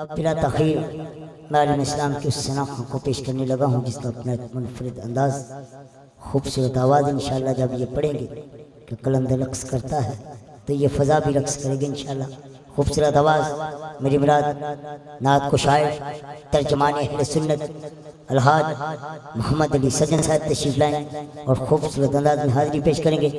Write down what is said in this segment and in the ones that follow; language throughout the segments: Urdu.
اب بلا تاخیر میں عالم اسلام کی اس شناخت کو پیش کرنے لگا ہوں جس کا اپنا ایک منفرد انداز، خوبصورت آواز انشاءاللہ جب یہ پڑھیں گے کہ قلندر رقص کرتا ہے تو یہ فضا بھی رقص کرے گی انشاءاللہ۔ خوبصورت آواز میری مراد نعت کو شاعر ترجمان اہل سنت الحاج محمد علی سجن صاحب تشریف لائیں اور خوبصورت انداز میں حاضری پیش کریں گے۔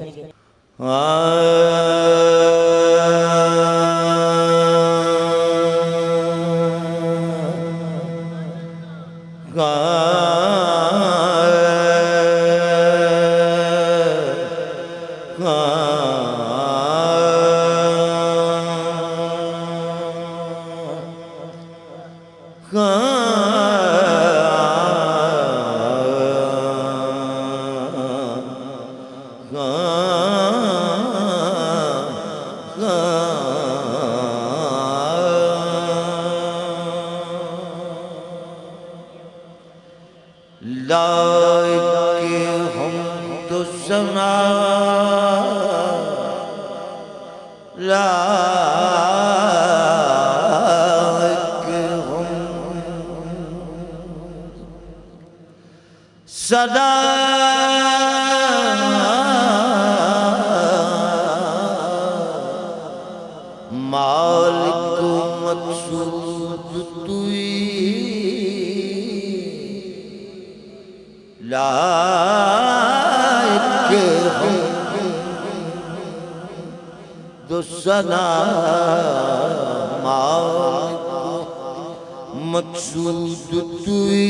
صدا مالک مقصود توئی لائق ہم دو ثنا مالک مقصود توئی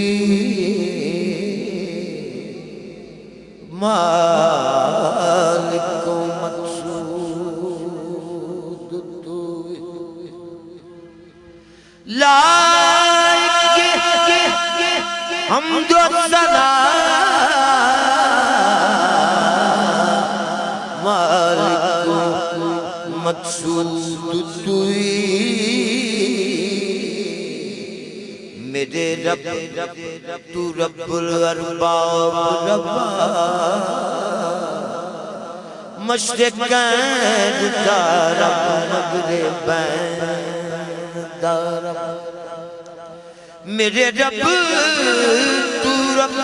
مالک مقصود توئی لائق حمد و ثنا مالک مقصود توئی میرے رب تو رب الارباب ربا مشرقین دا رب مغربین دا رب میرے رب تو رب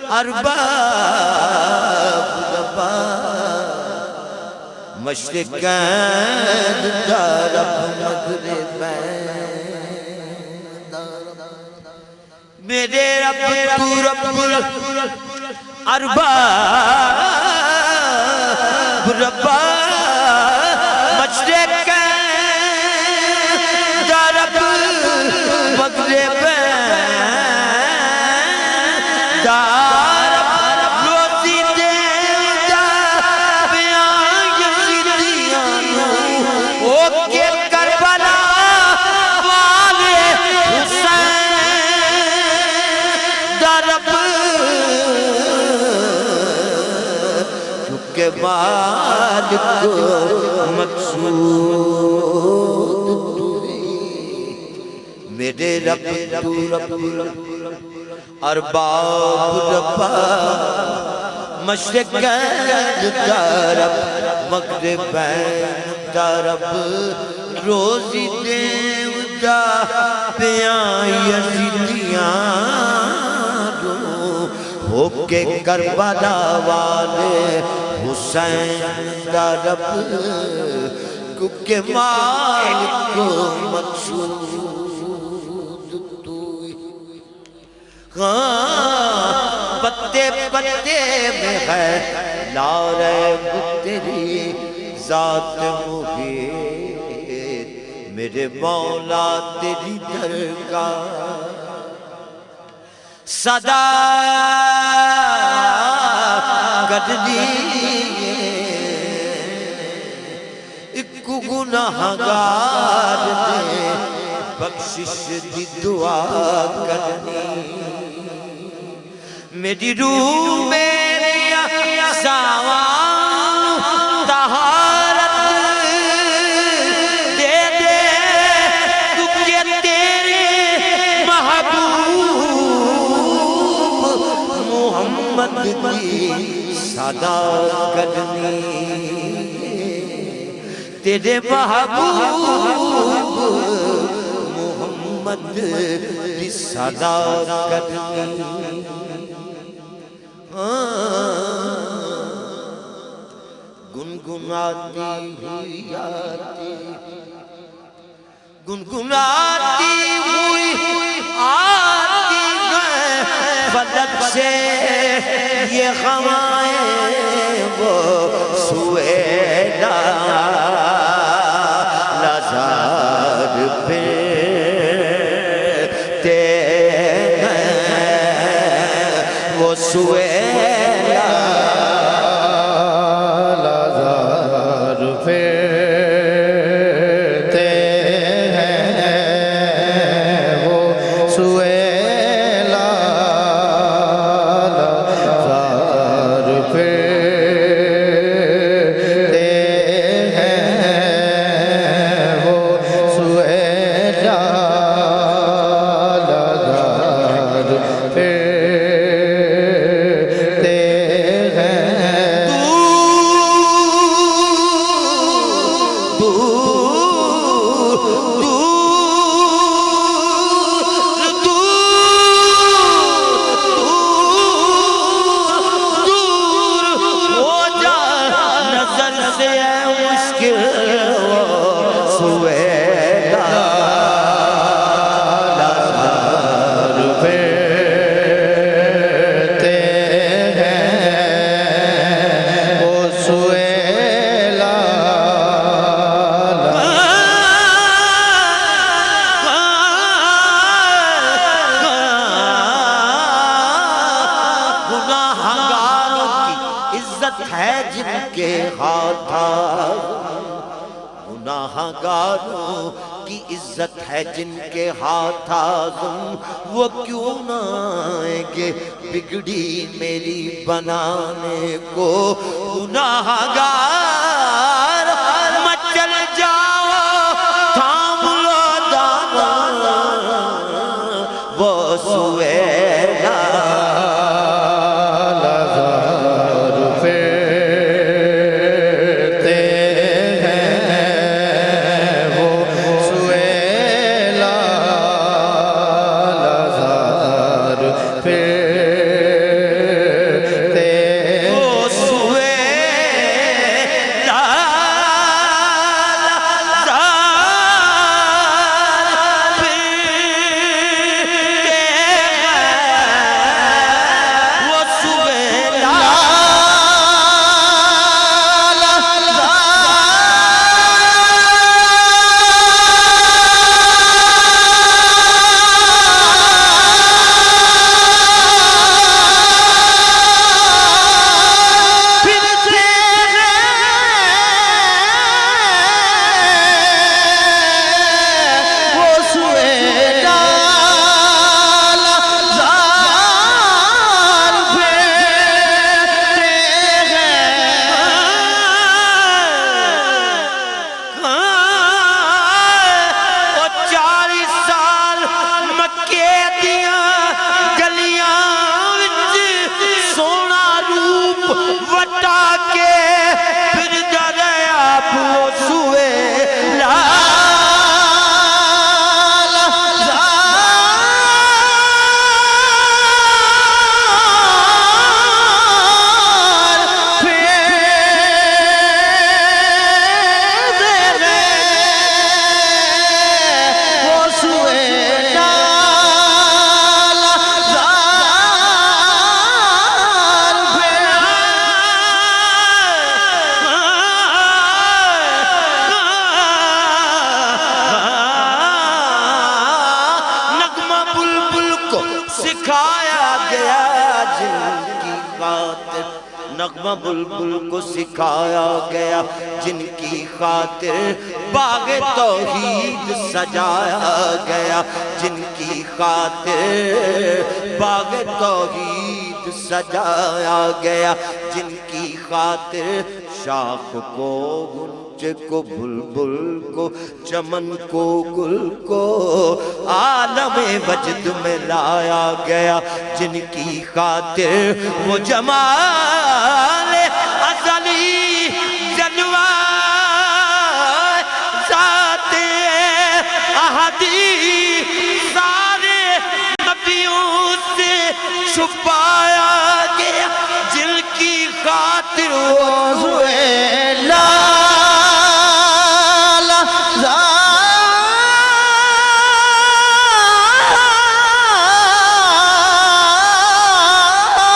الارباب ربا مشرقین دا رب مغربین میرے رب تو رب الارباب ربا مشرقین دا رب مغربین دا رب روزی دیتا بیان یزیدیاں او کے کربلا والے حسین دا رب چونکہ مالک مقصود میرے رب تو رب ارباب ربا مشرقین دا رب مغربین دا رب روزی دیوتا بیان یزیدیاں ہو کے کربلا والے حسین دا رب کیونکہ مالک مقصود توئی پتے پتے میں ہے لا ریب تیری ذات محیط میرے مولا تیری درگاہ صدا کرنی ایک گناہگار نے بخشش دی دعا کرنی میری روح میری ساوان طہارت دے دے کیونکہ تیرے محبوب محمد کی صدا کرنی تیرے محبوب محمد کی صداقت گنگناتی ہوئی آتی گنگناتی ہوئی آتی ہے فلک سے یہ خمائیں وہ سویدہ لازار پھرتے ہیں وہ سویدہ لازار پھرتے ہیں وہ سویدہ لازار پھرتے ہیں وہ سویدہ لازار پھرتے ہیں جن کے ہاتھ گناہگاروں کی عزت ہے جن کے ہاتھ آزم وہ کیوں نہ آئیں گے بگڑی میری بنانے کو گناہگار مچل جاؤ تھام لو دانا وہ سویدہ نغمہ بلبل کو سکھایا گیا جن کی خاطر باغ توحید سجایا گیا جن کی خاطر باغ توحید سجایا گیا جن کی خاطر شاخ کو غنچے کو بلبل کو چمن کو گل کو عالم وجد میں لایا گیا جن کی خاطر وہ جمال ازلی جلوہ ذات احدی چھپایا گیا جن کی خاطر وضوئے لالہ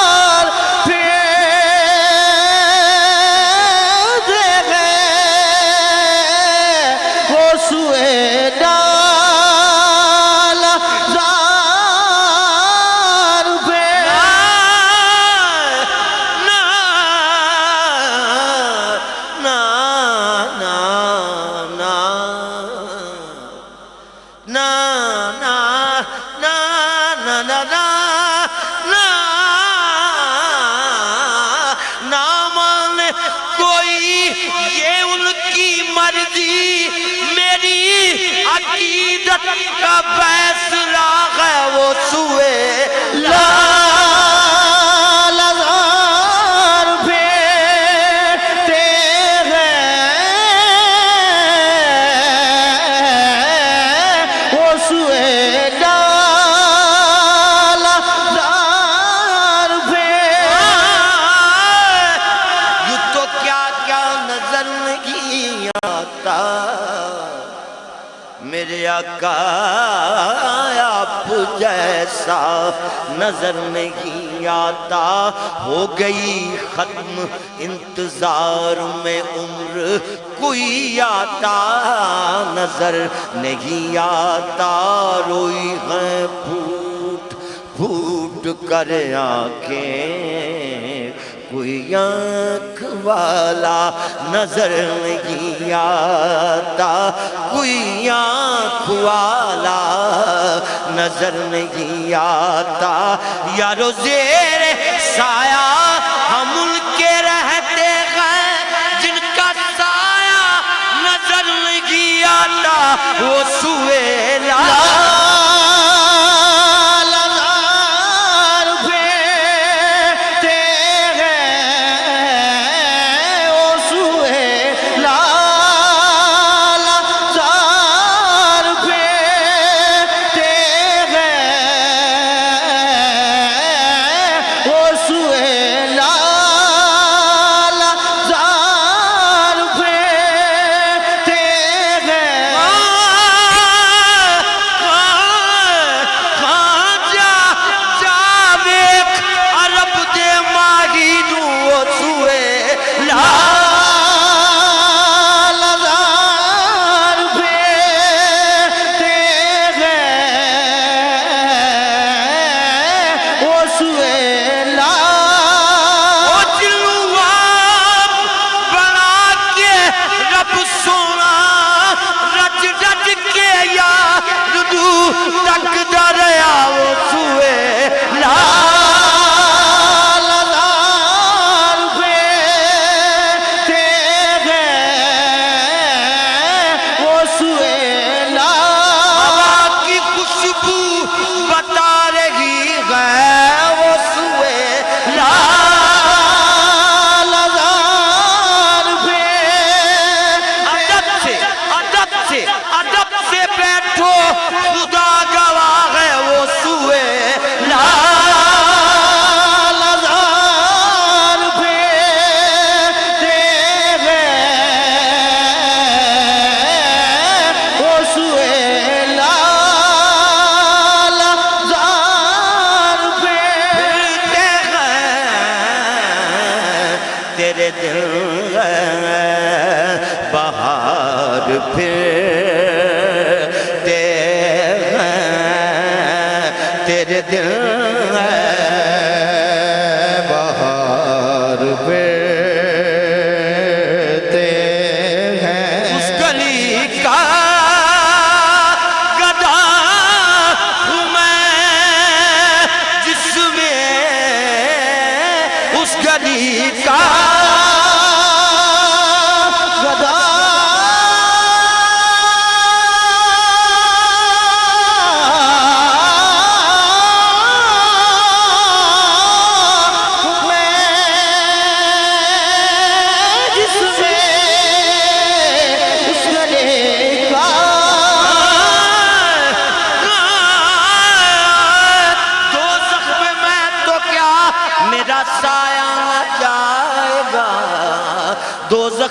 زار پھیر دے گئے وہ سوئے لالہ زار پھیر نہ مانے کوئی یہ ان کی مرضی میری عقیدت کا فیصلہ ہے وہ سوئے لالہ زار پھیرتے ہیں وہ سوئے لالہ زار یوں تو کیا کیا نظر نہیں آتا میرے آقا آپ جیسا نظر نہیں آتا ہو گئی ختم انتظار میں عمر کوئی آتا نظر نہیں آتا روئی ہے پھوٹ پھوٹ کر آنکھیں کوئی آنکھ والا نظر نہیں آتا کوئی آنکھ والا نظر نہیں آتا یارو زیر سایہ ہم ان کے رہتے ہیں جن کا سایہ نظر نہیں آتا وہ سوئے تیرے دل بہار پھرتے ہیں تیرے دل بہار پھرتے ہیں اس گلی کا گدا ہوں میں جس میں اس گلی کا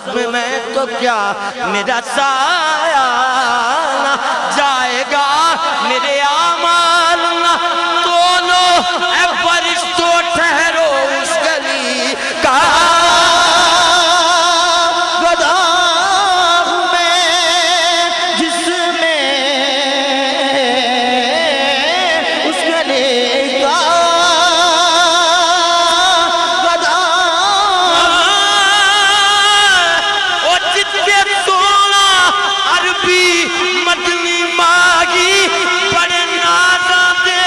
دوست میں تو کیا میرا سایہ نہ جائے گا، میرے اعمال نہ تولو، اے فرشتوں ٹھہرو اس گلی کا گدا ہوں میں، جس میں اس گلی کا گدا او جتنے سونا عربی مدنی ماغی بڑے نازاں دے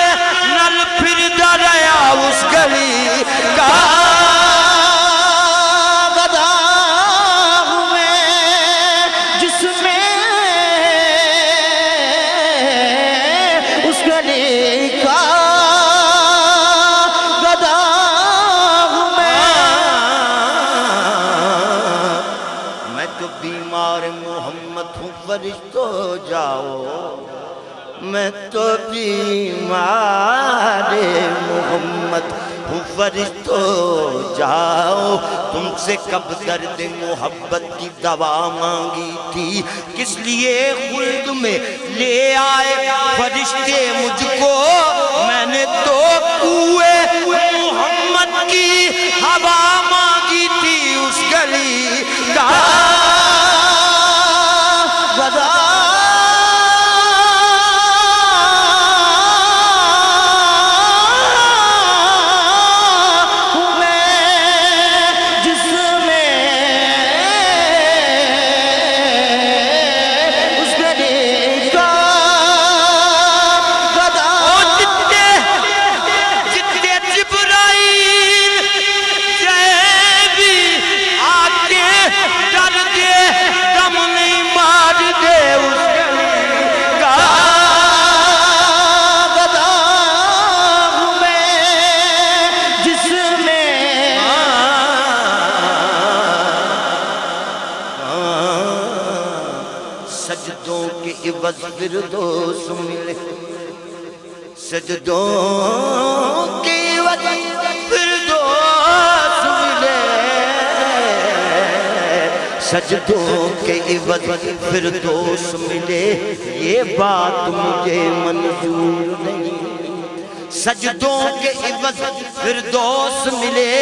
نل پھر دریا اس گلی کا گدا ہوں میں، جس میں اس گلی کا گدا ہوں میں تو بیمار محمد ہوں فرشتوں جاؤ، میں تو بیمار محمد ہوں فرشتوں جاؤ، تم سے کب درد محبت کی دوا مانگی تھی، کس لیے خلد میں لے آئے فرشتے مجھ کو، میں نے تو کوئے محمد کی ہوا مانگی تھی اس گلی کا گدا ہوں میں، جس میں اس گلی کا گدا جتنے جبرائیل جائے بھی آکے ڈر دے دم نہیں مار دے اس گلی کا گدا ہوں میں، جس میں سجدوں کے عوض فردوس ملے، سجدوں کے عوض فردوس ملے، سجدوں کے عوض فردوس ملے، یہ بات مجھے منظور نہیں، سجدوں کے عوض فردوس ملے،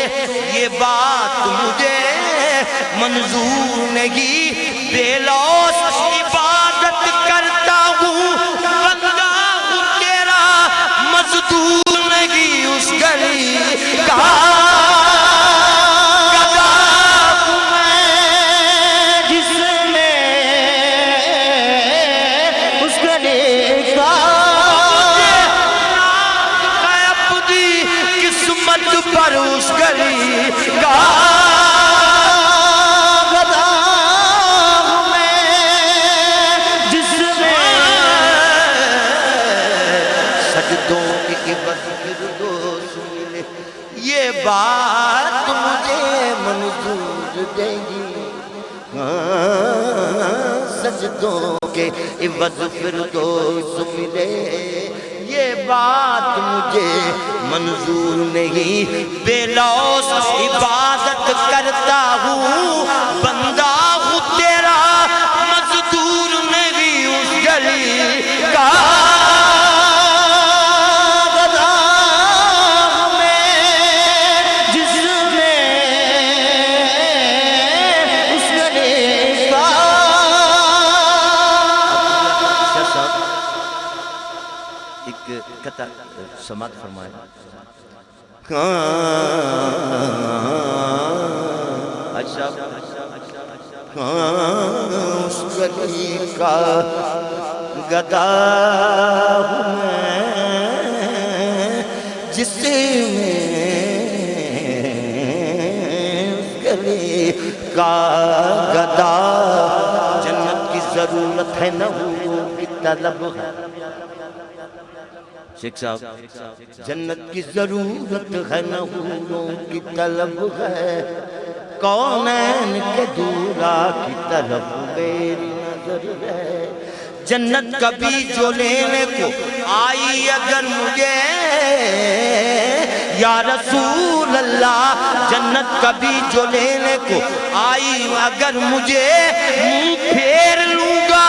یہ بات مجھے منظور نہیں، بے لوث عبادت کرتا ہوں، بندہ ہوں تیرا مزدور نہیں اس گلی کا گدا ہوں میں، جس میں اس گلی کا اپنی قسمت پر اس گلی کا گدا ہوں میں، جس میں سجدوں کے عوض فردوس ملے، یہ بات مجھے منظور دے گی، سجدوں کے عوض فردوس ملے، یہ بات مجھے منظور نہیں، بے لوث عبادت کرتا ہوں، بندہ ہوں تیرا مزدور نہیں اس گلی کا گدا ہوں میں، جس میں اس گلی کا ایک قطع سماعت فرمائے اچھا اس گلی کا گدا ہوں میں، جس میں اس گلی کا گدا، جنت کی ضرورت ہے نہ حوروں کی طلب ہے، شیخ صاحب جنت کی ضرورت ہے نہ حوروں کی طلب ہے، کونین کے دورا کی طرف میری نظر ہے، جنت کبھی جو لینے کو آئی اگر مجھے یا رسول اللہ جنت کبھی جو لینے کو آئی اگر مجھے منہ پھیر لوں گا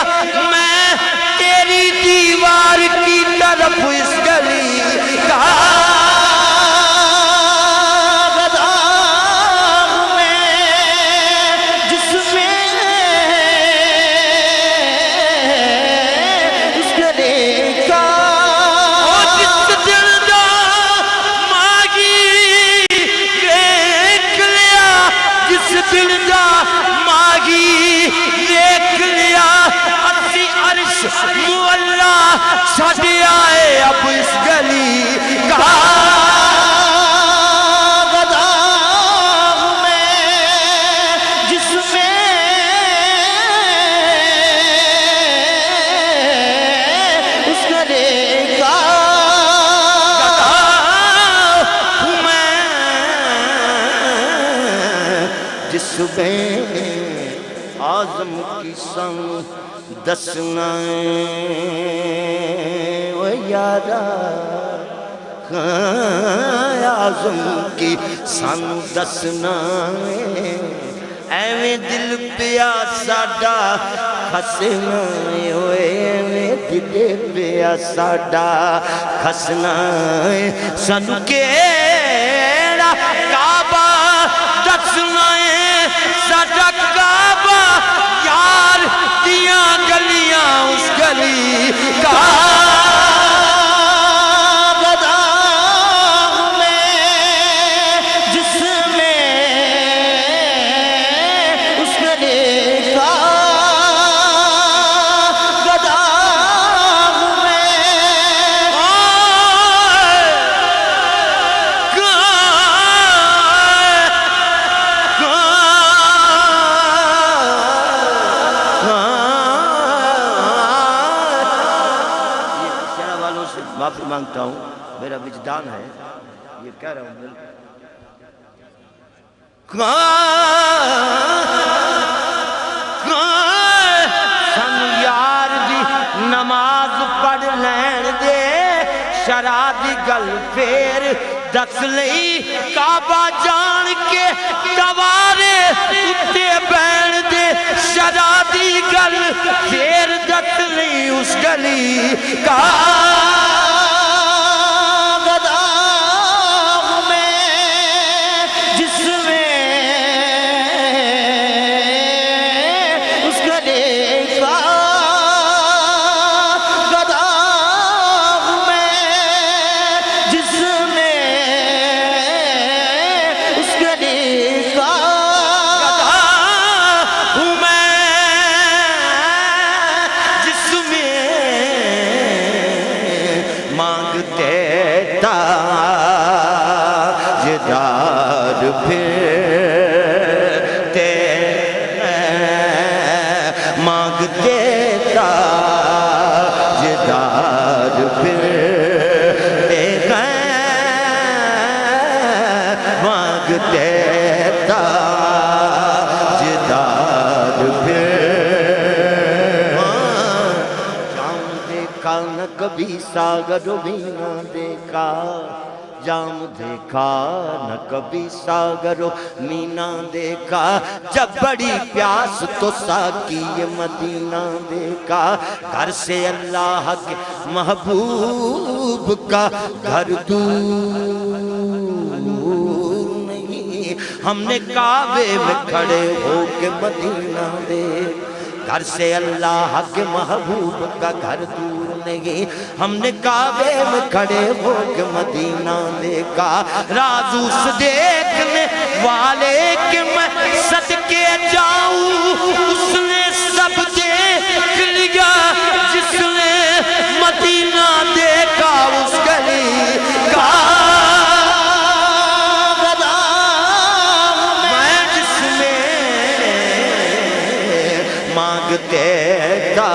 میں تیری دیوار کی طرف اس گلی کا چھڑ آئے اب اس گلی کا داغ میں جس میں اس گلے کا میں جس میں آزم کی سنگ دسنائیں و یارا آزم کی سانو دسنائیں ایویں دل پیا ساڈا خسنائیں ایویں دل پیا ساڈا خسنائیں سانو کیڑا کعبہ دسنائیں ساڈا کعبہ یار دیاں گلیاں اس گلی کا داغ میں جس میں اس گلے کا داغ میں معافی مانگتا ہوں میرا وجدان ہے یہ کہہ رہا ہوں سن یار دی نماز پڑھ لین دے شرع دی گل پھر دس لئی کعبہ جان کے دوارے اتے بین دے شرع دی گل پھر دس لئی اس گلی کا کبھی ساگر بھی نہ دیکھا جام دیکھا نہ کبھی ساگر مینا دیکھا جب بڑی پیاس تو ساکی مدینہ دیکھا گھر سے اللہ کے محبوب کا گھر دور نہیں ہم نے کعبے میں کھڑے ہو کے مدینہ دیکھا گھر سے اللہ کے محبوب کا گھر دور نہیں ہم نے کعبے میں کھڑے ہو کے مدینہ دیکھا راز اس دیکھنے والے کہ میں صدقے جاؤں اس نے سب دیکھ لیا جس نے مدینہ دیکھا اس گلی کا دیتا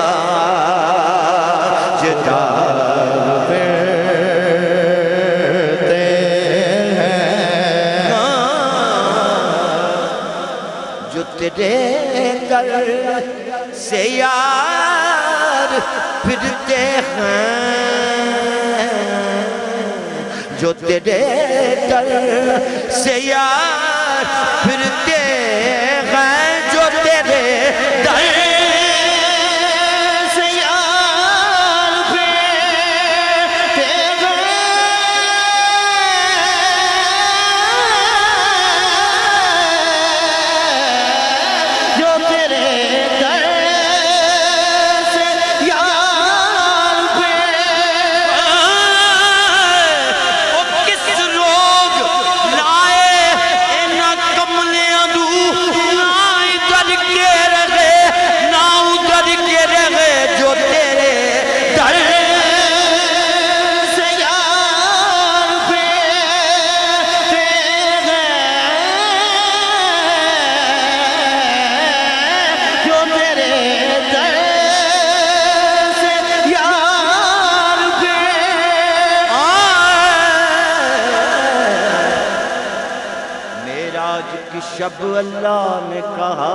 جدار پھرتے ہیں جو تیرے در سے یار پھرتے ہیں جو تیرے در سے یار پھرتے ہیں جو تیرے در سے یار پھرتے ہیں جو تیرے در سے یار وہ کس روگ لائے نہ کملے ادو نہ ادھر کے رہے نہ ادھر کے رہے جو تیرے در سے یار پھرتے ہیں جو تیرے در سے یار معراج کی شب اللہ نے کہا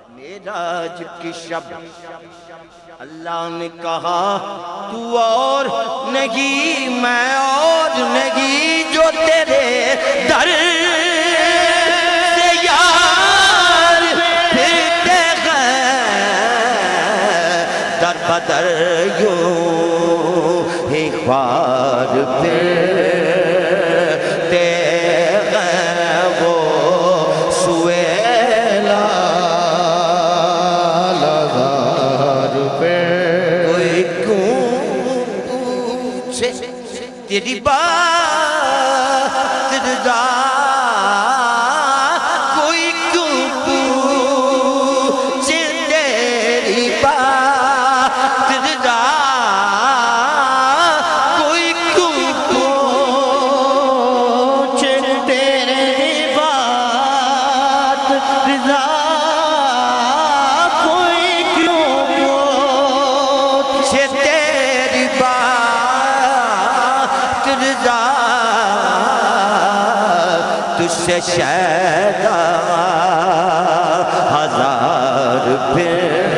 معراج کی شب اللہ نے کہا تو اور نہیں میں اور نہیں جو تیرے در سے یار پھرتے ہیں در بدر یوں ہی خوار پھرتے ہیں وہ سویلا کوئی کیوں پوچھے تیری بات رضا کوئی کیوں پوچھے تیری بات رضا کوئی کیوں پوچھے تیری بات رضا کوئی کیوں پوچھے تیری بات رضا تجھ سے شیدا ہزار پھرتے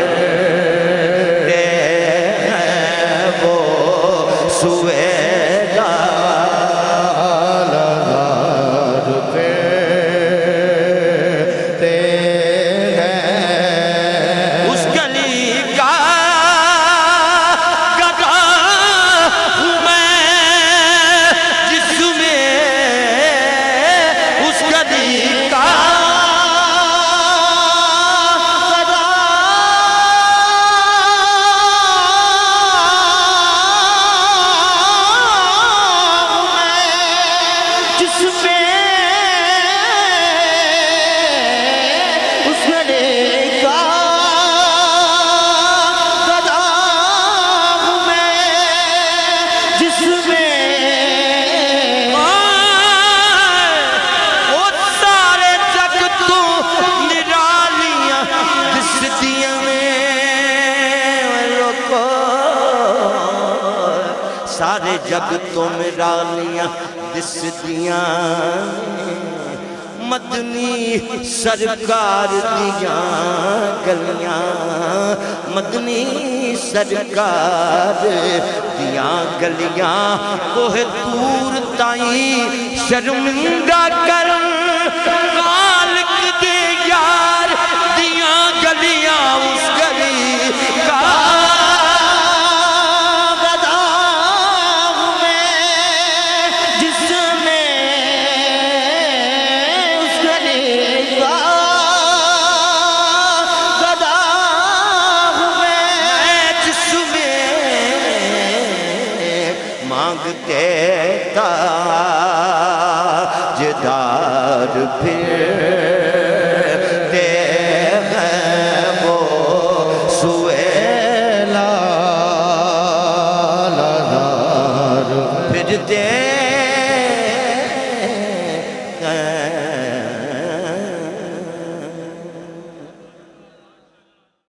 ہیں وہ سویدا اس گلی کا گدا ہوں میں جس میں اس گلی کا جس میں اس گلے کا گدا ہوں میں جس میں وہ سارے جگ تو نرالیاں جس دیاں میں لوگوں سارے جگ تو نرالیاں جس دیاں مدنی سرکار دیاں گلیاں مدنی سرکار دیاں گلیاں کوہ تور تائیں شرمندہ کر خالق دے یار دیاں گلیاں اس گلی کا گدا ہوں میں جس میں اس گلے کا گدا ہوں میں جس میں مانگتے تاجدار پھرتے ہیں وہ سویلا پھرتے